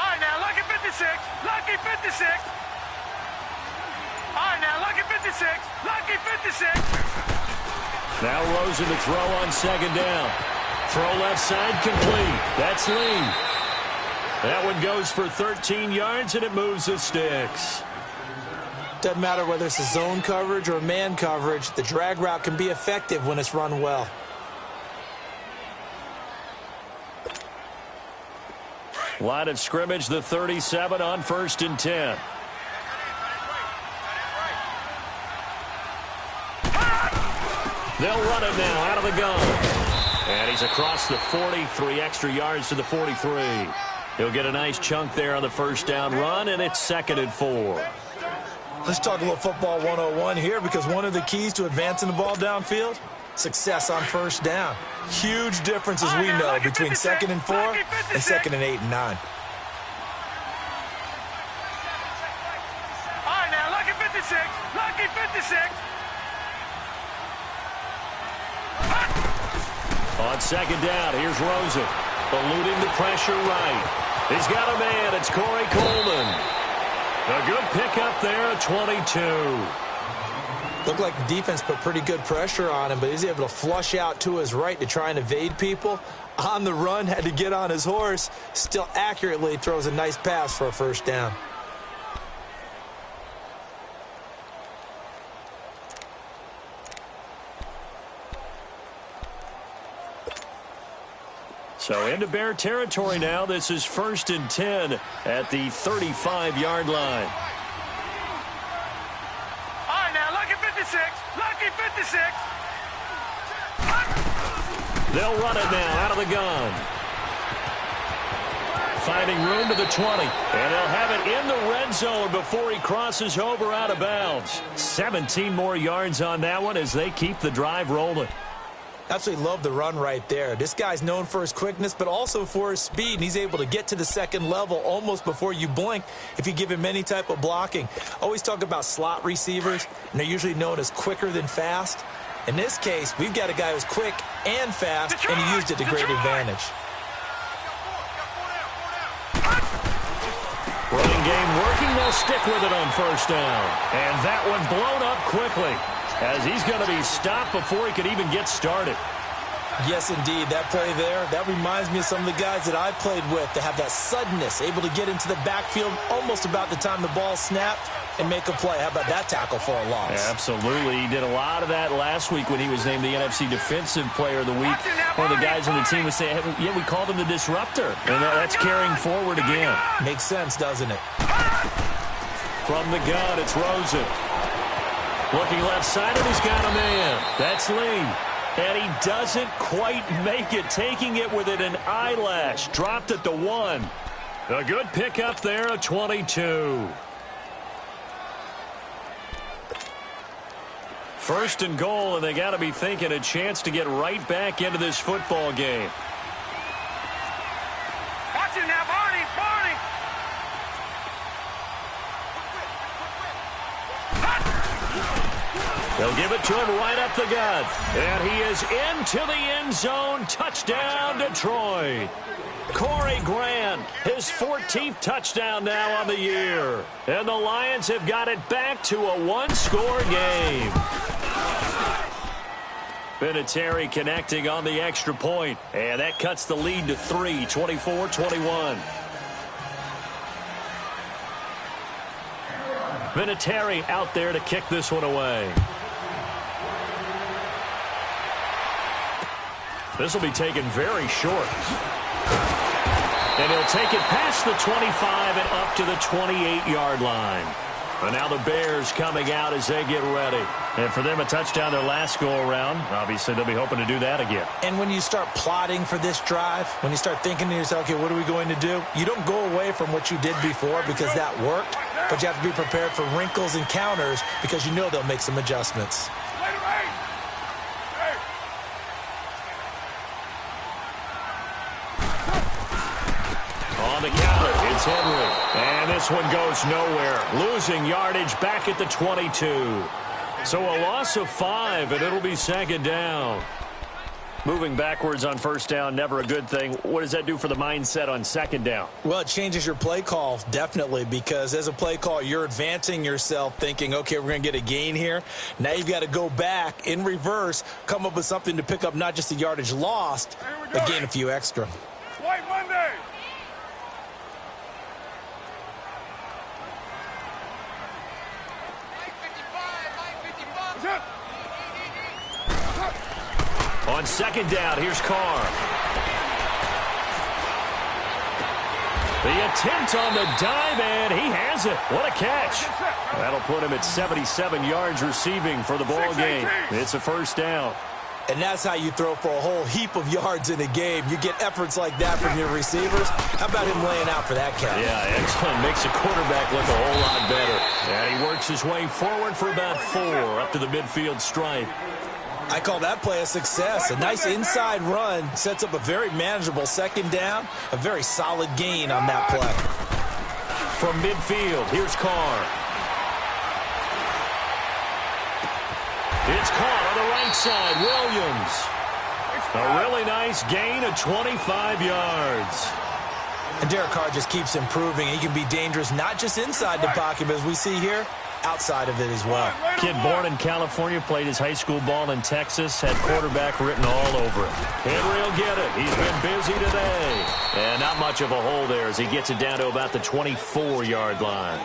right, now, lucky 56. Lucky 56. All right, now, lucky 56. Lucky 56. Now Rosen to throw on second down. Throw left side complete. That's Lee. That one goes for 13 yards, and it moves the sticks. Doesn't matter whether it's a zone coverage or man coverage, the drag route can be effective when it's run well. Line of scrimmage, the 37 on 1st and 10. They'll run it now out of the gun. And he's across the 40, 3 extra yards to the 43. He'll get a nice chunk there on the first down run, and it's 2nd and 4. Let's talk a little football 101 here, because one of the keys to advancing the ball downfield, success on first down. Huge difference, as we know, between 2nd and 4 and 2nd and 8 and 9. All right, now, lucky 56. Lucky 56. On second down, here's Rosen. Eluding the pressure right. He's got a man. It's Corey Coleman. A good pickup there at 22. Looked like the defense put pretty good pressure on him, but he's able to flush out to his right to try and evade people. On the run, had to get on his horse. Still accurately throws a nice pass for a first down. So into Bear territory now. This is 1st and 10 at the 35-yard line. All right, now, lucky 56. Lucky 56. They'll run it now out of the gun. Finding room to the 20. And they'll have it in the red zone before he crosses over out of bounds. 17 more yards on that one as they keep the drive rolling. Absolutely love the run right there. This guy's known for his quickness, but also for his speed, and he's able to get to the second level almost before you blink if you give him any type of blocking. Always talk about slot receivers, and they're usually known as quicker than fast. In this case, we've got a guy who's quick and fast, and he used it to great advantage. Running game working. They'll stick with it on first down. And that one blown up quickly, as he's going to be stopped before he could even get started. Yes, indeed. That play there, that reminds me of some of the guys that I've played with to have that suddenness, able to get into the backfield almost about the time the ball snapped and make a play. How about that tackle for a loss? Yeah, absolutely. He did a lot of that last week when he was named the NFC Defensive Player of the Week. One of the guys on the team was saying, hey, yeah, we called him the disruptor. And that's carrying forward again. Makes sense, doesn't it? From the gun, it's Rosen. Looking left-sided, he's got a man. That's Lee. And he doesn't quite make it, taking it within an eyelash. Dropped at the 1. A good pickup there, a 22. First and goal, and they got to be thinking a chance to get right back into this football game. Watch it now, Barney! Barney! They'll give it to him right up the gut. And he is into the end zone. Touchdown, Detroit. Corey Grant, his 14th touchdown now on the year. And the Lions have got it back to a one-score game. Vinatieri connecting on the extra point. And that cuts the lead to 3, 24-21. Vinatieri out there to kick this one away. This will be taken very short. And he'll take it past the 25 and up to the 28-yard line. And now the Bears coming out as they get ready. And for them, a touchdown their last go-around. Obviously, they'll be hoping to do that again. And when you start plotting for this drive, when you start thinking to yourself, okay, what are we going to do? You don't go away from what you did before because that worked, but you have to be prepared for wrinkles and counters because you know they'll make some adjustments. On the counter, it's Henry. And this one goes nowhere. Losing yardage back at the 22. So a loss of 5, and it'll be second down. Moving backwards on first down, never a good thing. What does that do for the mindset on second down? Well, it changes your play call, definitely, because as a play call, you're advancing yourself thinking, okay, we're going to get a gain here. Now you've got to go back in reverse, come up with something to pick up not just the yardage lost, but gain a few extra. White Monday! On second down, here's Carr. The attempt on the dive, and he has it. What a catch. That'll put him at 77 yards receiving for the ball game. It's a first down. And that's how you throw for a whole heap of yards in a game. You get efforts like that from your receivers. How about him laying out for that catch? Yeah, excellent. Makes the quarterback look a whole lot better. And he works his way forward for about 4 up to the midfield stripe. I call that play a success. A nice inside run sets up a very manageable second down. A very solid gain on that play. From midfield, here's Carr. It's caught on the right side. Williams. A really nice gain of 25 yards. And Derek Carr just keeps improving. He can be dangerous not just inside the pocket, but as we see here, outside of it as well. Kid born in California, played his high school ball in Texas, had quarterback written all over it. Henry will get it. He's been busy today. And not much of a hole there as he gets it down to about the 24-yard line.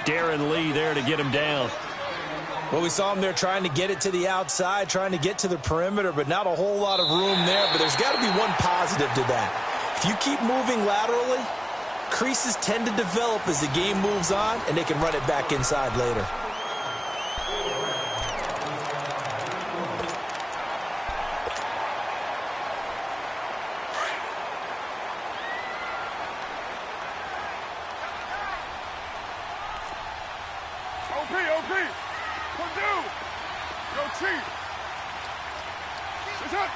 Darren Lee there to get him down. Well, we saw him there trying to get it to the outside, trying to get to the perimeter, but not a whole lot of room there. But there's got to be one positive to that. If you keep moving laterally, creases tend to develop as the game moves on, and they can run it back inside later. OP! Purdue! Go Chief! It's up!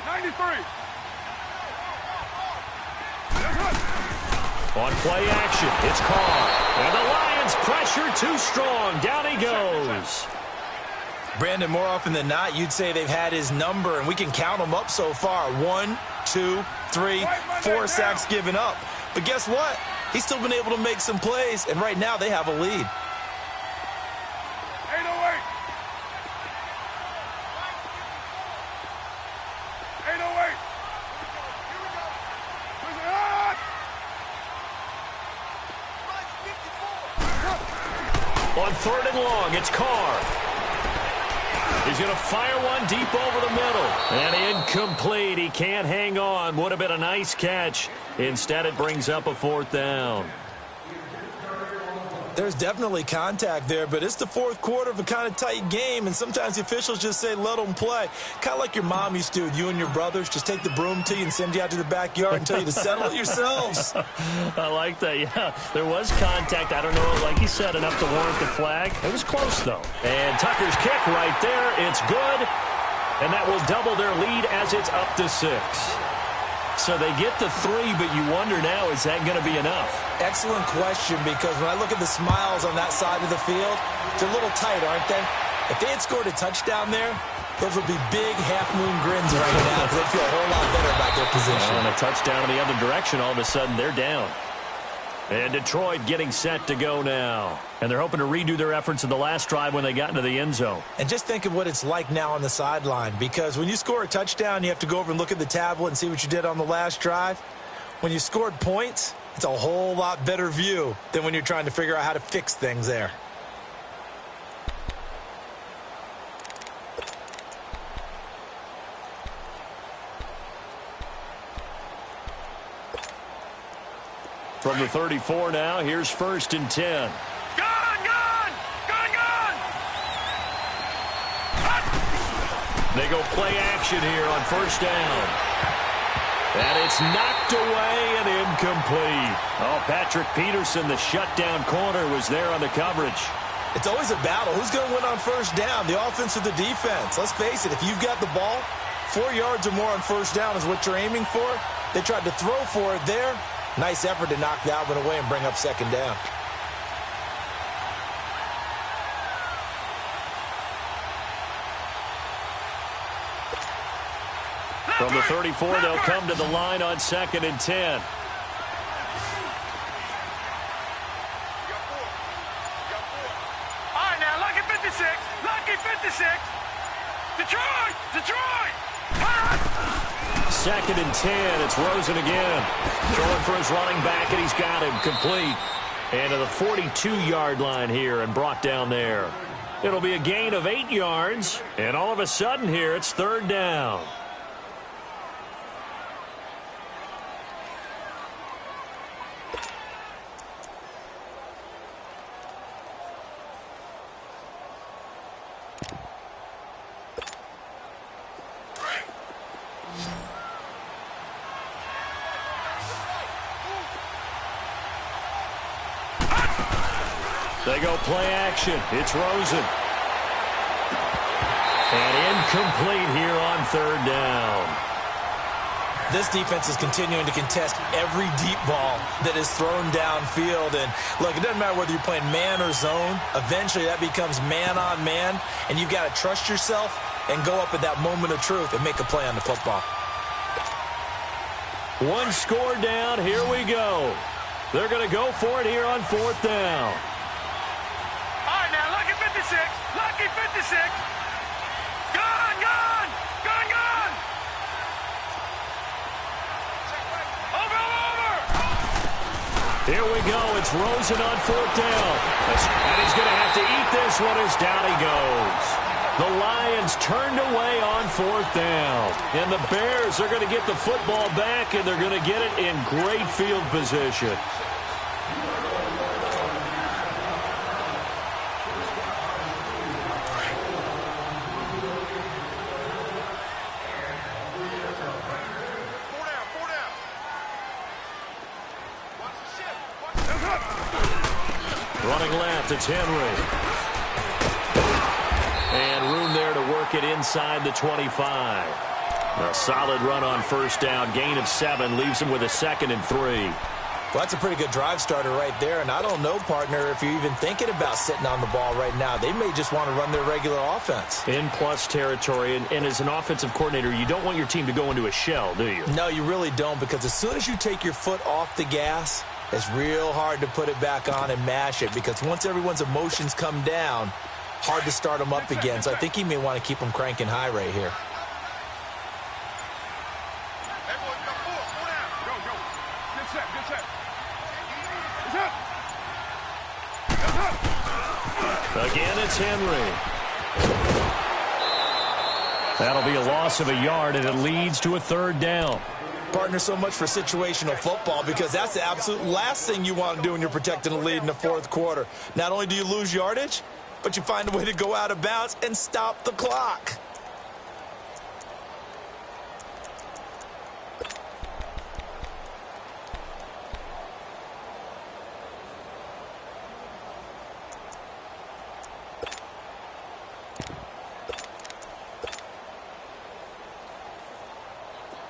93! On play action, it's Carr. And the Lions pressure too strong. Down he goes. Brandon, more often than not, you'd say they've had his number, and we can count them up so far. 1, 2, 3, 4 sacks given up. But guess what? He's still been able to make some plays, and right now they have a lead. 808! 808! On third and long, it's Carr. He's going to fire one deep over the middle. And incomplete. He can't hang on. Would have been a nice catch. Instead, it brings up a 4th down. There's definitely contact there, but it's the 4th quarter of a kind of tight game, and sometimes the officials just say, let them play. Kind of like your mom used to with you and your brothers. Just take the broom to you and send you out to the backyard and tell you to settle it yourselves. I like that, yeah. There was contact. I don't know, like you said, enough to warrant the flag. It was close, though. And Tucker's kick right there. It's good, and that will double their lead as it's up to 6. So they get the 3, but you wonder now, is that going to be enough? Excellent question, because when I look at the smiles on that side of the field, they're a little tight, aren't they? If they had scored a touchdown there, those would be big half-moon grins right now because they feel a whole lot better about their position. And a touchdown in the other direction, all of a sudden they're down. And Detroit getting set to go now. And they're hoping to redo their efforts in the last drive when they got into the end zone. And just think of what it's like now on the sideline, because when you score a touchdown, you have to go over and look at the tablet and see what you did on the last drive. When you scored points, it's a whole lot better view than when you're trying to figure out how to fix things there. From the 34 now, here's 1st and 10. Gone! They go play action here on 1st down. And it's knocked away and incomplete. Oh, Patrick Peterson, the shutdown corner, was there on the coverage. It's always a battle. Who's going to win on 1st down, the offense or the defense? Let's face it, if you've got the ball, 4 yards or more on 1st down is what you're aiming for. They tried to throw for it there. Nice effort to knock that one away and bring up 2nd down. From the 34, they'll come to the line on 2nd and 10. All right, now, lucky 56. Lucky 56. Detroit! 2nd and 10. It's Rosen again. Throwing for his running back, and he's got him complete. And to the 42-yard line here and brought down there. It'll be a gain of 8 yards. And all of a sudden here, it's 3rd down. They go play action. It's Rosen. And incomplete here on 3rd down. This defense is continuing to contest every deep ball that is thrown downfield. And, look, it doesn't matter whether you're playing man or zone. Eventually that becomes man on man, and you've got to trust yourself and go up at that moment of truth and make a play on the football. One score down. Here we go. They're going to go for it here on 4th down. All right, now, lucky 56. Lucky 56. Gone! Here we go. It's Rosen on 4th down. And he's going to have to eat this one as down he goes. The Lions turned away on 4th down. And the Bears are going to get the football back, and they're going to get it in great field position. Running left, it's Henry. And room there to work it inside the 25. A solid run on 1st down. Gain of 7 leaves him with a 2nd and 3. Well, that's a pretty good drive starter right there. And I don't know, partner, if you're even thinking about sitting on the ball right now. They may just want to run their regular offense. In plus territory. And as an offensive coordinator, you don't want your team to go into a shell, do you? No, you really don't, because as soon as you take your foot off the gas, it's real hard to put it back on and mash it, because once everyone's emotions come down, hard to start them up again. So I think he may want to keep them cranking high right here. Again, it's Henry. That'll be a loss of a yard, and it leads to a third down. Partner, so much for situational football because that's the absolute last thing you want to do when you're protecting a lead in the fourth quarter. Not only do you lose yardage, but you find a way to go out of bounds and stop the clock.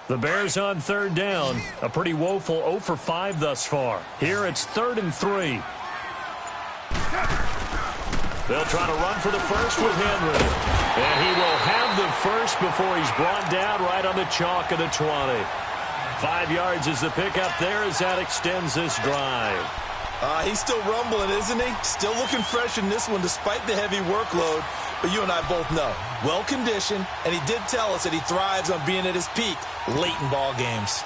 The Bears on third down. A pretty woeful 0 for 5 thus far. Here it's 3rd and 3. They'll try to run for the first with Henry. And he will have the first before he's brought down right on the chalk of the 20. 5 yards is the pickup there as that extends this drive. He's still rumbling, isn't he? Still looking fresh in this one despite the heavy workload. But you and I both know, well-conditioned, and he did tell us that he thrives on being at his peak late in ball games.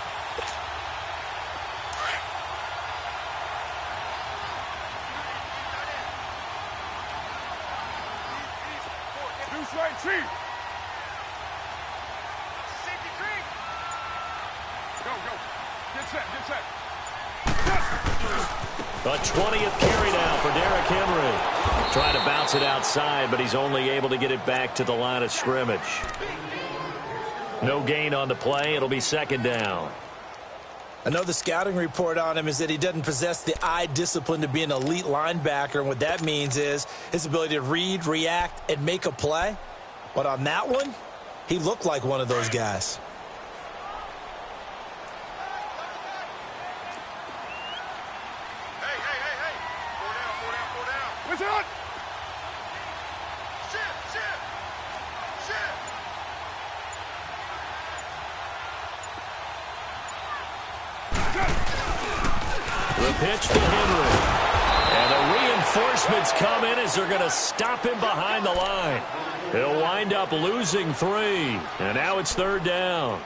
A 20th carry now for Derrick Henry. Trying to bounce it outside, but he's only able to get it back to the line of scrimmage. No gain on the play. It'll be second down. I know the scouting report on him is that he doesn't possess the eye discipline to be an elite linebacker. And what that means is his ability to read, react, and make a play. But on that one, he looked like one of those guys. The pitch to Henry. And the reinforcements come in as they're going to stop him behind the line. He'll wind up losing 3. And now it's third down.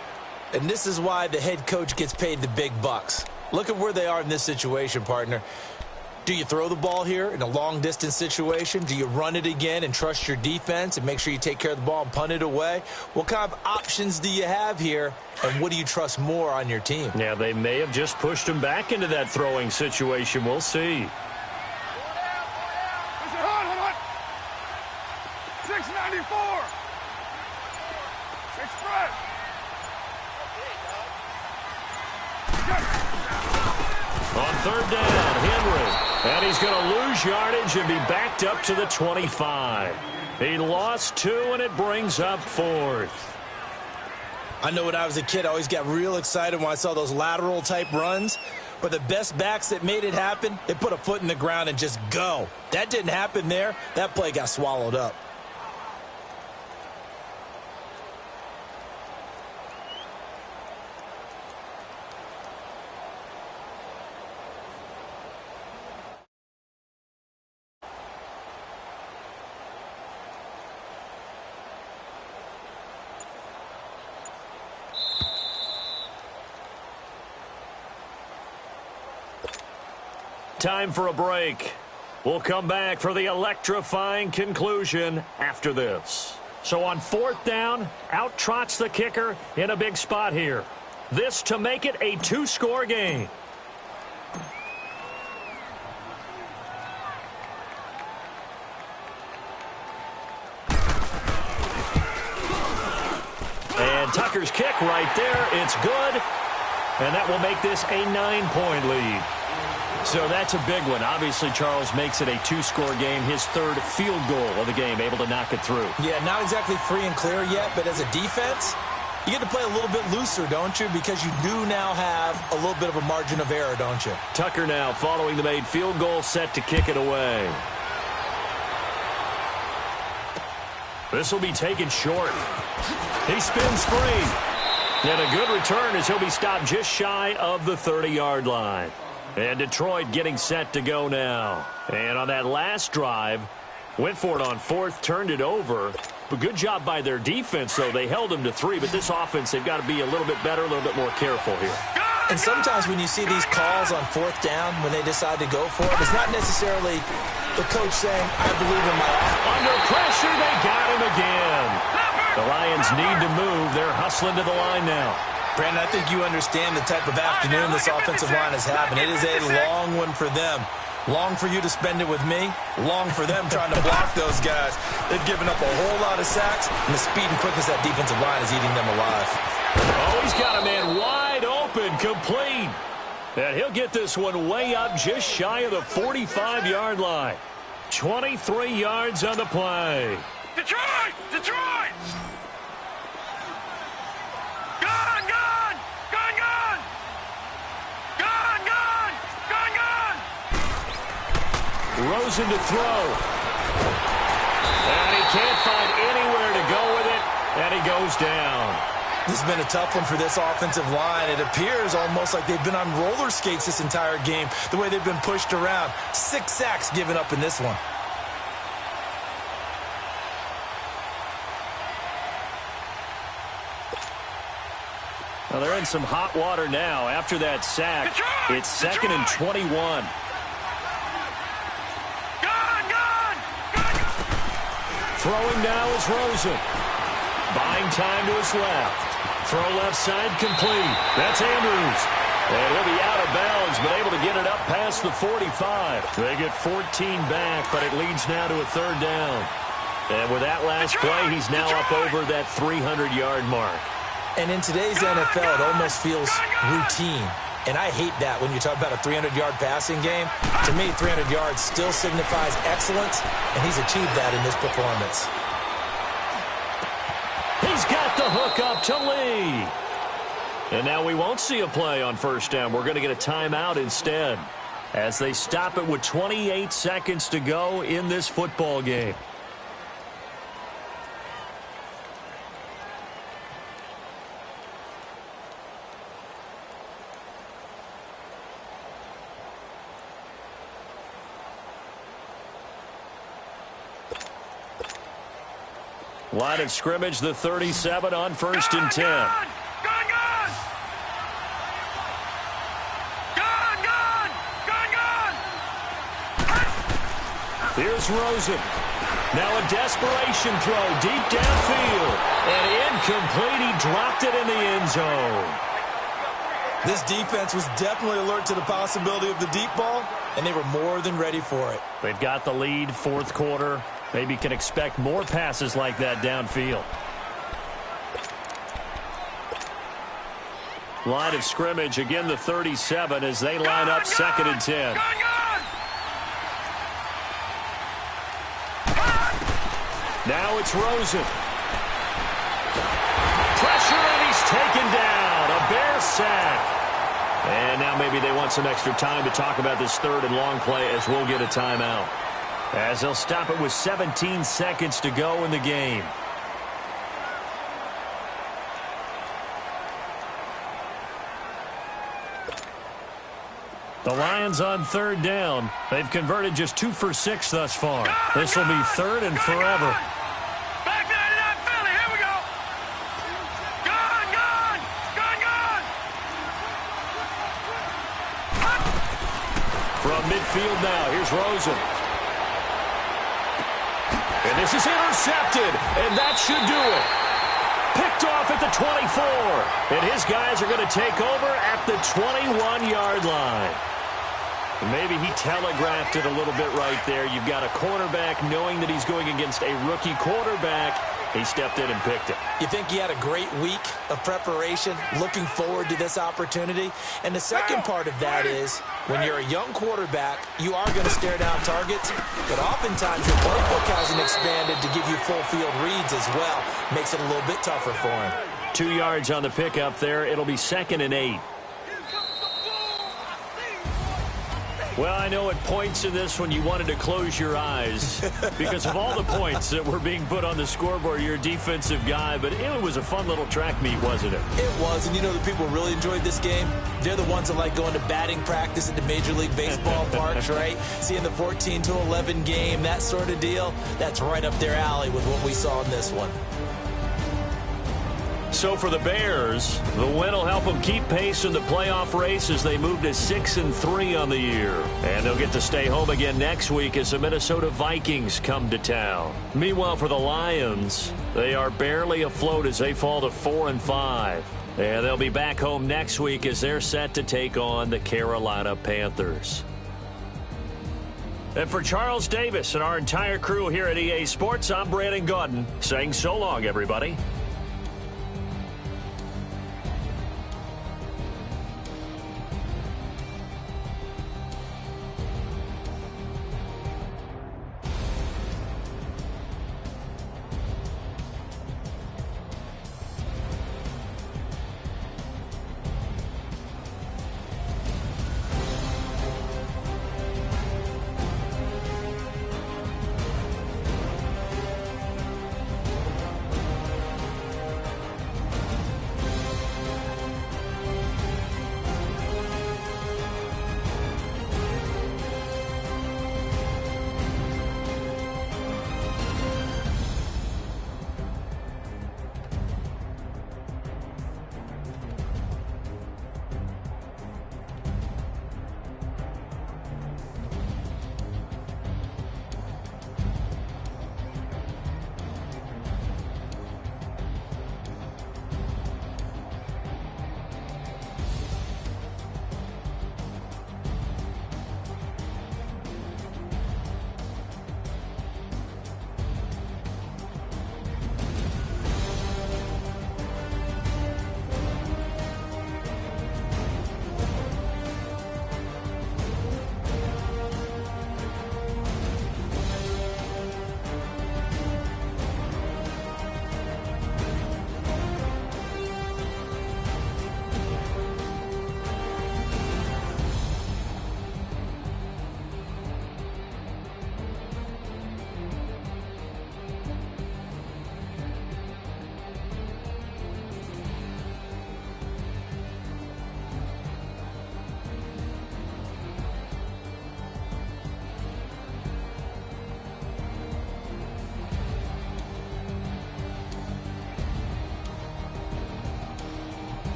And this is why the head coach gets paid the big bucks. Look at where they are in this situation, partner. Do you throw the ball here in a long-distance situation? Do you run it again and trust your defense and make sure you take care of the ball and punt it away? What kind of options do you have here, and what do you trust more on your team? Yeah, they may have just pushed him back into that throwing situation. We'll see. Hold on. 694. Express. On third down, Henry. And he's going to lose yardage and be backed up to the 25. He lost 2, and it brings up 4th. I know when I was a kid, I always got real excited when I saw those lateral-type runs. But the best backs that made it happen, they put a foot in the ground and just go. That didn't happen there. That play got swallowed up. Time for a break. We'll come back for the electrifying conclusion after this. So on fourth down, out trots the kicker in a big spot here. This to make it a 2-score game. And Tucker's kick right there. It's good. And that will make this a 9-point lead. So that's a big one. Obviously, Charles makes it a 2-score game. His 3rd field goal of the game, able to knock it through. Yeah, not exactly free and clear yet, but as a defense, you get to play a little bit looser, don't you? Because you do now have a little bit of a margin of error, don't you? Tucker now following the made field goal, set to kick it away. This will be taken short. He spins free. And a good return as he'll be stopped just shy of the 30-yard line. And Detroit getting set to go now. And on that last drive, went for it on 4th, turned it over. But good job by their defense, though. They held them to 3, but this offense, they've got to be a little bit better, a little bit more careful here. And sometimes when you see these calls on 4th down, when they decide to go for it, it's not necessarily the coach saying, I believe in my offense. Under pressure, they got him again. The Lions need to move. They're hustling to the line now. Brandon, I think you understand the type of afternoon this offensive line is having. It is a long one for them. Long for you to spend it with me. Long for them trying to block those guys. They've given up a whole lot of sacks, and the speed and quickness of that defensive line is eating them alive. Oh, he's got a man wide open, complete. And he'll get this one way up just shy of the 45-yard line. 23 yards on the play. Detroit! Detroit! Gone, gone! Gone, gone! Gone, gone! Gone, gone! Rosen to throw. And he can't find anywhere to go with it, and he goes down. This has been a tough one for this offensive line. It appears almost like they've been on roller skates this entire game, the way they've been pushed around. 6 sacks given up in this one. Well, they're in some hot water now. After that sack, it's 2nd and 21. Gone, gone! Gone! Throwing now is Rosen. Buying time to his left. Throw left side complete. That's Andrews. And he'll be out of bounds, but able to get it up past the 45. They get 14 back, but it leads now to a 3rd down. And with that last play, he's now up over that 300-yard mark. And in today's NFL, it almost feels routine. And I hate that when you talk about a 300-yard passing game. To me, 300 yards still signifies excellence, and he's achieved that in this performance. He's got the hook up to Lee. And now we won't see a play on 1st down. We're going to get a timeout instead as they stop it with 28 seconds to go in this football game. Line of scrimmage, the 37 on 1st and 10. Gone, gone! Gone, gone! Gone, gone! Here's Rosen. Now a desperation throw deep downfield. And incomplete. He dropped it in the end zone. This defense was definitely alert to the possibility of the deep ball, and they were more than ready for it. They've got the lead, 4th quarter. Maybe can expect more passes like that downfield. Line of scrimmage, again the 37 as they line up 2nd and 10. Now it's Rosen. Pressure and he's taken down. A Bear sack. And now maybe they want some extra time to talk about this 3rd and long play as we'll get a timeout. As they'll stop it with 17 seconds to go in the game. The Lions on 3rd down. They've converted just 2 for 6 thus far. This will be 3rd and forever. Back to that Philly. Here we go. Gone, gone, gone, gone. From midfield now, here's Rosen. And this is intercepted, and that should do it. Picked off at the 24, and his guys are going to take over at the 21-yard line. Maybe he telegraphed it a little bit right there. You've got a quarterback knowing that he's going against a rookie quarterback. He stepped in and picked it. You think he had a great week of preparation, looking forward to this opportunity? And the second part of that is, when you're a young quarterback, you are going to stare down targets, but oftentimes your playbook hasn't expanded to give you full field reads as well. Makes it a little bit tougher for him. 2 yards on the pickup there. It'll be 2nd and 8. Well, I know at points in this one you wanted to close your eyes because of all the points that were being put on the scoreboard. You're a defensive guy, but it was a fun little track meet, wasn't it? It was, and you know the people really enjoyed this game? They're the ones that like going to batting practice at the Major League Baseball parks, right? Seeing the 14-11 game, that sort of deal. That's right up their alley with what we saw in this one. So for the Bears, the win will help them keep pace in the playoff race as they move to 6-3 on the year. And they'll get to stay home again next week as the Minnesota Vikings come to town. Meanwhile, for the Lions, they are barely afloat as they fall to 4-5. And they'll be back home next week as they're set to take on the Carolina Panthers. And for Charles Davis and our entire crew here at EA Sports, I'm Brandon Gaudin saying so long, everybody.